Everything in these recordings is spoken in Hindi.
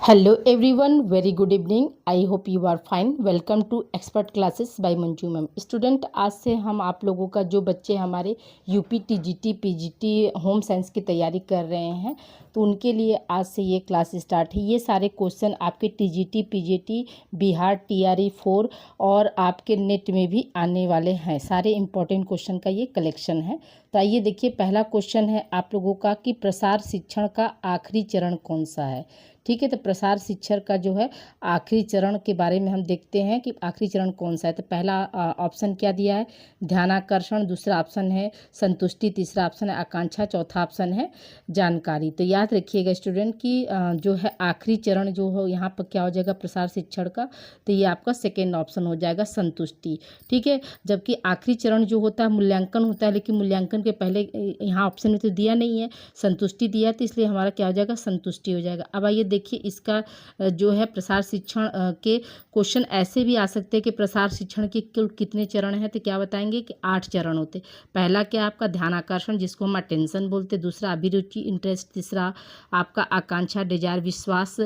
Hello everyone, very good evening. I hope you are fine. Welcome to expert classes by Manju ma'am. Student, आज से हम आप लोगों का जो बच्चे हमारे UP TGT PGT home science की तैयारी कर रहे हैं तो उनके लिए आज से ये क्लास स्टार्ट है. ये सारे क्वेश्चन आपके टीजीटी पीजीटी बिहार टीआरई 4 और आपके नेट में भी आने वाले हैं. सारे इंपॉर्टेंट क्वेश्चन का ये कलेक्शन है. तो आइए देखिए, पहला क्वेश्चन है आप लोगों का कि प्रसार शिक्षण का आखिरी चरण कौन सा है. ठीक है, तो प्रसार शिक्षण का जो है आखिरी चरण के बारे में हम देखते हैं कि आखिरी चरण कौन सा है. तो पहला ऑप्शन क्या दिया है, ध्यानाकर्षण. दूसरा ऑप्शन है संतुष्टि. तीसरा ऑप्शन है आकांक्षा. चौथा ऑप्शन है जानकारी. तो याद रखिएगा स्टूडेंट कि जो है आखिरी चरण जो हो यहाँ पर क्या हो जाएगा प्रसार शिक्षण का, तो ये आपका सेकेंड ऑप्शन हो जाएगा संतुष्टि. ठीक है, जबकि आखिरी चरण जो होता है मूल्यांकन होता है, लेकिन मूल्यांकन के पहले यहाँ ऑप्शन में तो दिया नहीं है, संतुष्टि दिया है, तो इसलिए हमारा क्या हो जाएगा संतुष्टि हो जाएगा. अब आइए देखिए इसका जो है प्रसार शिक्षण के क्वेश्चन ऐसे भी आ सकते हैं कि प्रसार शिक्षण के कुल कितने चरण हैं. तो क्या बताएंगे कि 8 चरण होते. पहला क्या आपका ध्यानाकर्षण जिसको हम अटेंशन बोलते हैं. दूसरा अभिरुचि इंटरेस्ट. तीसरा आपका आकांक्षा डिजायर विश्वास.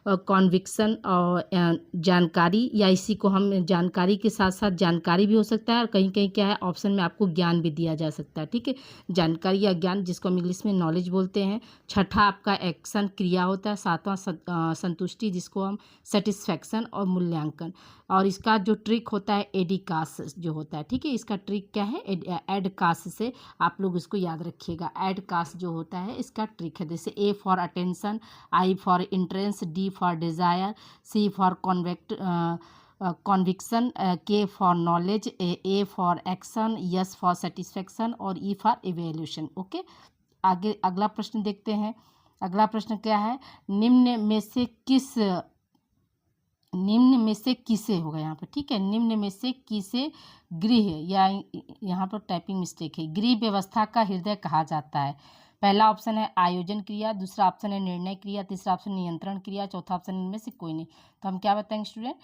कॉन्विक्शन और जानकारी, या इसी को हम जानकारी के साथ साथ जानकारी भी हो सकता है और कहीं कहीं क्या है ऑप्शन में आपको ज्ञान भी दिया जा सकता है. ठीक है, जानकारी या ज्ञान जिसको हम इंग्लिश में नॉलेज बोलते हैं. छठा आपका एक्शन क्रिया होता है. सातवां संतुष्टि जिसको हम सेटिस्फैक्शन और मूल्यांकन. और इसका जो ट्रिक होता है एडिकास जो होता है. ठीक है, इसका ट्रिक क्या है एडकास से आप लोग इसको याद रखिएगा. एडकास जो होता है इसका ट्रिक है. जैसे A for attention, I for interest, D for desire, C for conviction, K for knowledge, A for action, S for satisfaction और ई फॉर इवेल्यूशन. ओके, आगे अगला प्रश्न देखते हैं. अगला प्रश्न क्या है, निम्न में से किसे होगा यहाँ पर. ठीक है, निम्न में से किसे गृह, या यहाँ पर टाइपिंग मिस्टेक है, गृह व्यवस्था का हृदय कहा जाता है. पहला ऑप्शन है आयोजन क्रिया. दूसरा ऑप्शन है निर्णय क्रिया. तीसरा ऑप्शन नियंत्रण क्रिया. चौथा ऑप्शन इनमें से कोई नहीं. तो हम क्या बताएंगे स्टूडेंट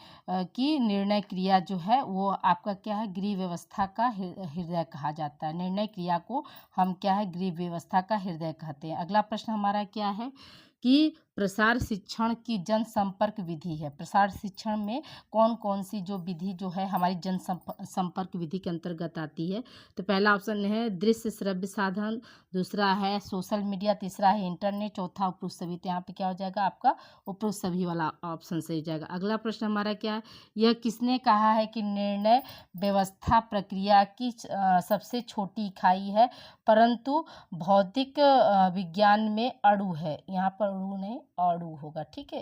कि निर्णय क्रिया जो है वो आपका क्या है गृह व्यवस्था का हृदय कहा जाता है. निर्णय क्रिया को हम क्या है गृह व्यवस्था का हृदय कहते हैं. अगला प्रश्न हमारा क्या है कि प्रसार शिक्षण की जनसंपर्क विधि है. प्रसार शिक्षण में कौन कौन सी जो विधि जो है हमारी जनसंपर्क विधि के अंतर्गत आती है. तो पहला ऑप्शन है दृश्य श्रव्य साधन. दूसरा है सोशल मीडिया. तीसरा है इंटरनेट. चौथा उपरोक्त सभी. तो यहाँ पे क्या हो जाएगा आपका उपरोक्त सभी वाला ऑप्शन सही हो जाएगा. अगला प्रश्न हमारा क्या है, यह किसने कहा है कि निर्णय व्यवस्था प्रक्रिया की सबसे छोटी इकाई है परंतु भौतिक विज्ञान में अणु है. यहाँ पर अणु नहीं अणु होगा. ठीक है,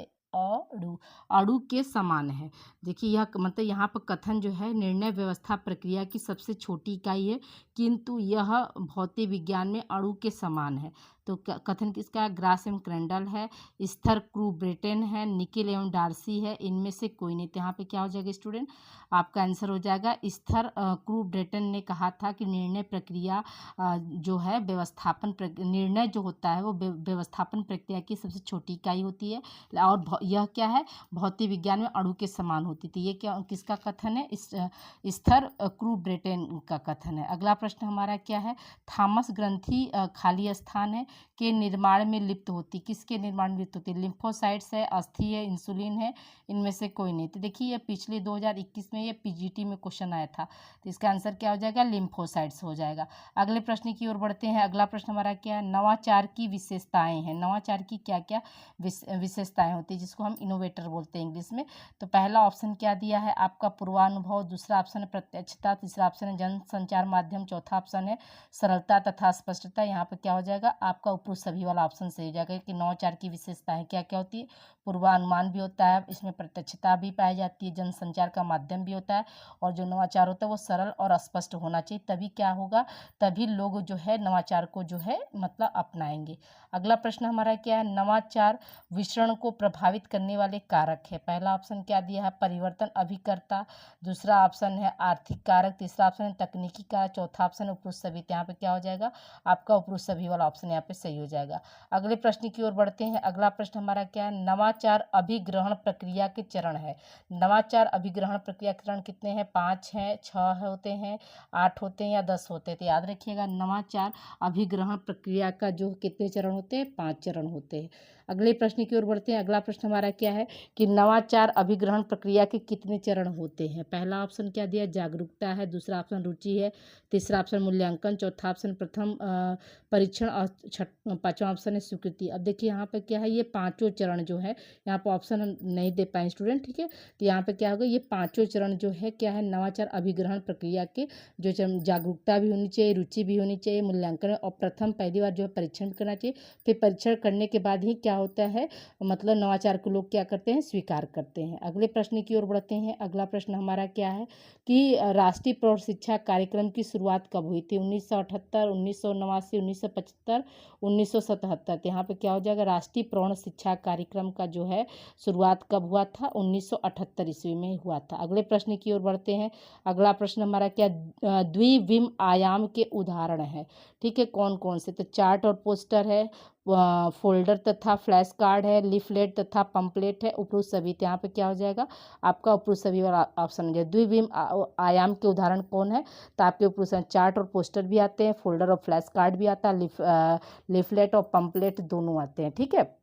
अणु के समान है. देखिए यह मतलब यहाँ पर कथन जो है निर्णय व्यवस्था प्रक्रिया की सबसे छोटी इकाई है किंतु यह भौतिक विज्ञान में अणु के समान है. तो कथन किसका है, ग्रास एवं क्रेंडल है, स्थर क्रू ब्रेटेन है, निकिल एवं डार्सी है. इनमें से कोई नहीं. तो यहाँ पे क्या हो जाएगा स्टूडेंट, आपका आंसर हो जाएगा स्थर क्रू ब्रेटेन ने कहा था कि निर्णय प्रक्रिया जो है निर्णय जो होता है वो व्यवस्थापन प्रक्रिया की सबसे छोटी इकाई होती है और यह क्या है भौतिक विज्ञान में अणु के समान होती थी. ये क्या किसका कथन है, स्थर क्रू ब्रेटेन का कथन है. अगला प्रश्न हमारा क्या है, थॉमस ग्रंथि खाली स्थान है के निर्माण में लिप्त होती. किसके निर्माण में लिप्त होती है, लिम्फोसाइट्स है, अस्थि है, इंसुलिन है. इनमें से कोई नहीं. तो देखिए ये पिछले 2021 में ये पीजीटी में क्वेश्चन आया था. तो इसका आंसर क्या हो जाएगा, लिम्फोसाइट्स हो जाएगा. अगले प्रश्न की ओर बढ़ते हैं. अगला प्रश्न हमारा क्या है, नवाचार की विशेषताएं हैं. नवाचार की क्या क्या विशेषताएं होती है जिसको हम इनोवेटर बोलते हैं इंग्लिश में. तो पहला ऑप्शन क्या दिया है आपका पूर्वानुभव. दूसरा ऑप्शन है प्रत्यक्षता. तीसरा ऑप्शन है जन संचार माध्यम. चौथा ऑप्शन है सरलता तथा स्पष्टता. यहाँ पे क्या हो जाएगा आपका उपरोक्त सभी वाला ऑप्शन सही हो जाएगा कि नवाचार की विशेषताएं क्या क्या होती है, पूर्वानुमान भी होता है, इसमें प्रत्यक्षता भी पाई जाती है, जनसंचार का माध्यम भी होता है और जो नवाचार होता है वो सरल और स्पष्ट होना चाहिए. तभी क्या होगा, तभी लोग जो है नवाचार को जो है मतलब अपनाएंगे. अगला प्रश्न हमारा क्या है, नवाचार विचरण को प्रभावित करने वाले कारक है. पहला ऑप्शन क्या दिया है, परिवर्तन अभिकर्ता. दूसरा ऑप्शन है आर्थिक कारक. तीसरा ऑप्शन है तकनीकी कारक. चौथा ऑप्शन है उपरोक्त सभी. यहाँ पे क्या हो जाएगा आपका उपरोक्त सभी वाला ऑप्शन यहाँ पे सही हो जाएगा. अगले प्रश्न की ओर बढ़ते हैं. अगला प्रश्न हमारा क्या है, नवाचार अभिग्रहण प्रक्रिया के चरण है. नवाचार अभिग्रहण प्रक्रिया के चरण कितने हैं, 5 हैं, 6 होते हैं, 8 होते हैं या 10 होते हैं. तो याद रखिएगा नवाचार अभिग्रहण प्रक्रिया का जो कितने चरण होते हैं, 5 चरण होते हैं. अगले प्रश्न की ओर बढ़ते हैं. अगला प्रश्न प्रश्न हमारा क्या है कि नवाचार अभिग्रहण प्रक्रिया के कितने चरण होते हैं। पहला ऑप्शन क्या दिया, जागरूकता है, दूसरा ऑप्शन रुचि है, तीसरा ऑप्शन मूल्यांकन, चौथा ऑप्शन प्रथम परीक्षण और पांचवा ऑप्शन है स्वीकृति। अब देखिए यहाँ पे क्या है, ये पांचों चरण जो है, यहाँ पर ऑप्शन हम नहीं दे पाए स्टूडेंट, ठीक है। तो यहाँ पे क्या होगा, ये पांचों चरण जो है क्या है, नवाचार अभिग्रहण प्रक्रिया के जो जागरूकता भी होनी चाहिए, रुचि भी होनी चाहिए, मूल्यांकन और प्रथम पहली बार जो है परीक्षण करना चाहिए। फिर परीक्षण करने के बाद ही क्या होता है, मतलब नवाचार को लोग क्या करते हैं, स्वीकार करते हैं। अगले प्रश्न की ओर बढ़ते हैं। अगला प्रश्न हमारा क्या है कि राष्ट्रीय प्रौढ़ शिक्षा कार्यक्रम की शुरुआत कब हुई थी। 1978, 1989, 1975, 1977। यहाँ पे क्या हो जाएगा, राष्ट्रीय प्रौढ़ शिक्षा कार्यक्रम का जो है शुरुआत कब हुआ था, 1978 ईस्वी में हुआ था। अगले प्रश्न की ओर बढ़ते हैं। अगला प्रश्न हमारा क्या, द्विविम आयाम के उदाहरण है, ठीक है, कौन कौन से। तो चार्ट और पोस्टर है, फोल्डर तथा फ्लैश कार्ड है, लीफलेट तथा पंपलेट है, उपरोक्त सभी। तो यहाँ पे क्या हो जाएगा आपका उपरोक्त सभी वाला ऑप्शन हो जाएगा। द्विविम आयाम के उदाहरण कौन है, तो आपके उपरोक्त चार्ट और पोस्टर भी आते हैं, फोल्डर और फ्लैश कार्ड भी आता है, लीफलेट और पंपलेट दोनों आते हैं, ठीक है।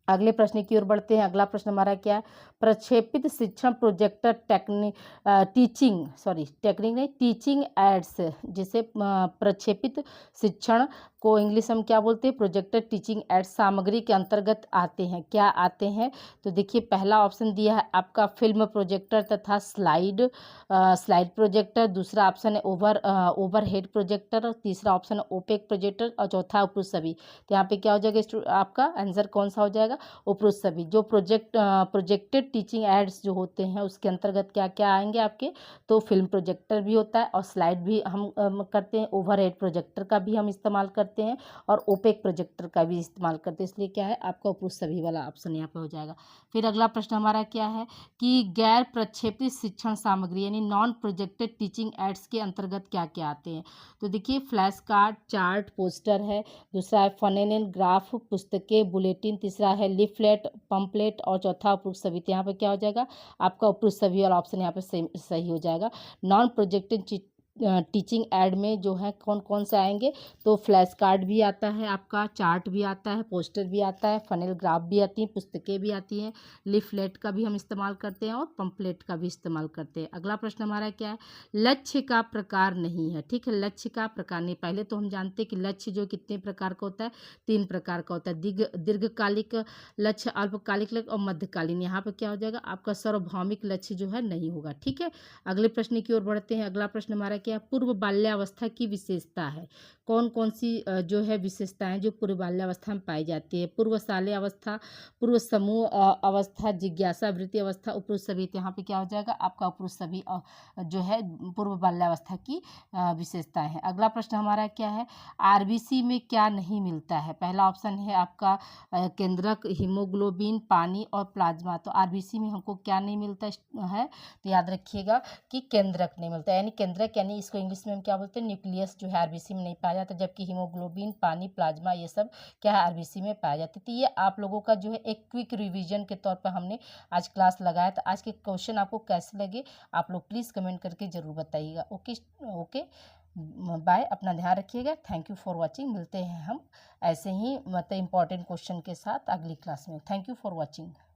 अगले प्रश्न की ओर बढ़ते हैं। अगला प्रश्न हमारा क्या है, प्रक्षेपित शिक्षण प्रोजेक्टर टीचिंग एड्स, जिसे प्रक्षेपित शिक्षण को इंग्लिश हम क्या बोलते हैं, प्रोजेक्टर टीचिंग एड्स सामग्री के अंतर्गत आते हैं, क्या आते हैं। तो देखिए पहला ऑप्शन दिया है आपका फिल्म प्रोजेक्टर तथा स्लाइड प्रोजेक्टर, दूसरा ऑप्शन है ओवरहेड प्रोजेक्टर, तीसरा ऑप्शन है ओपेक प्रोजेक्टर और चौथा उपरोक्त सभी। तो यहाँ पे क्या हो जाएगा आपका आंसर कौन सा हो जाएगा, उपरोक्त सभी। जो प्रोजेक्टेड टीचिंग एड्स जो होते हैं उसके अंतर्गत क्या क्या आएंगे आपके, तो फिल्म प्रोजेक्टर भी होता है और स्लाइड भी हम करते हैं, ओवरहेड प्रोजेक्टर का भी हम इस्तेमाल करते हैं और ओपेक प्रोजेक्टर का भी इस्तेमाल करते हैं। इसलिए क्या है आपका उपरोक्त सभी वाला ऑप्शन यहाँ पे हो जाएगा। फिर अगला प्रश्न हमारा क्या है कि गैर प्रक्षेपित शिक्षण सामग्री यानी नॉन प्रोजेक्टेड टीचिंग एड्स के अंतर्गत क्या क्या आते हैं। तो देखिए फ्लैश कार्ड, चार्ट, पोस्टर है, दूसरा है फनेल एंड ग्राफ, पुस्तकें, बुलेटिन, तीसरा है लीफलेट, पंपलेट और चौथा उपरोक्त सभी। तो यहाँ पे क्या हो जाएगा आपका उपरोक्त सभी वाला ऑप्शन यहाँ पे सही हो जाएगा। नॉन प्रोजेक्टेड टीचिंग एड में जो है कौन कौन से आएंगे, तो फ्लैश कार्ड भी आता है आपका, चार्ट भी आता है, पोस्टर भी आता है, फनेल ग्राफ भी आती हैं, पुस्तकें भी आती हैं, लीफलेट का भी हम इस्तेमाल करते हैं और पंपलेट का भी इस्तेमाल करते हैं। अगला प्रश्न हमारा क्या है, लक्ष्य का प्रकार नहीं है, ठीक है, लक्ष्य का प्रकार नहीं। पहले तो हम जानते हैं कि लक्ष्य जो कितने प्रकार का होता है, 3 प्रकार का होता है, दीर्घकालिक लक्ष्य, अल्पकालिक लक्ष्य और मध्यकालीन। यहाँ पर क्या हो जाएगा आपका सार्वभौमिक लक्ष्य जो है नहीं होगा, ठीक है। अगले प्रश्न की ओर बढ़ते हैं। अगला प्रश्न हमारा क्या, पूर्व बाल्यावस्था की विशेषता है, कौन कौन सी जो है विशेषताएं जो पूर्व बाल्यावस्था में पाई जाती है। पूर्व शालेय अवस्था, पूर्व समूह अवस्था, जिज्ञासा वृत्ति अवस्था, उपरोक्त सभी। यहाँ पे क्या हो जाएगा आपका उपरोक्त सभी जो है पूर्व बाल्यावस्था की विशेषताएं हैं। अगला प्रश्न हमारा क्या है, आरबीसी में क्या नहीं मिलता है। पहला ऑप्शन है आपका केंद्रक, हीमोग्लोबिन, पानी और प्लाज्मा। तो आरबीसी में हमको क्या नहीं मिलता है, तो याद रखिएगा कि केंद्रक नहीं मिलता है, यानी केंद्रक यानी इसको इंग्लिश में हम क्या बोलते हैं, न्यूक्लियस जो है आरबीसी में नहीं पाया जाता, जबकि हीमोग्लोबिन, पानी, प्लाज्मा ये सब क्या है आरबीसी में पाया जाता है। तो ये आप लोगों का जो है एक क्विक रिवीजन के तौर पर हमने आज क्लास लगाया था। आज के क्वेश्चन आपको कैसे लगे आप लोग प्लीज़ कमेंट करके ज़रूर बताइएगा। ओके बाय, अपना ध्यान रखिएगा। Thank you for watching. मिलते हैं हम ऐसे ही मतलब इंपॉर्टेंट क्वेश्चन के साथ अगली क्लास में। Thank you for watching.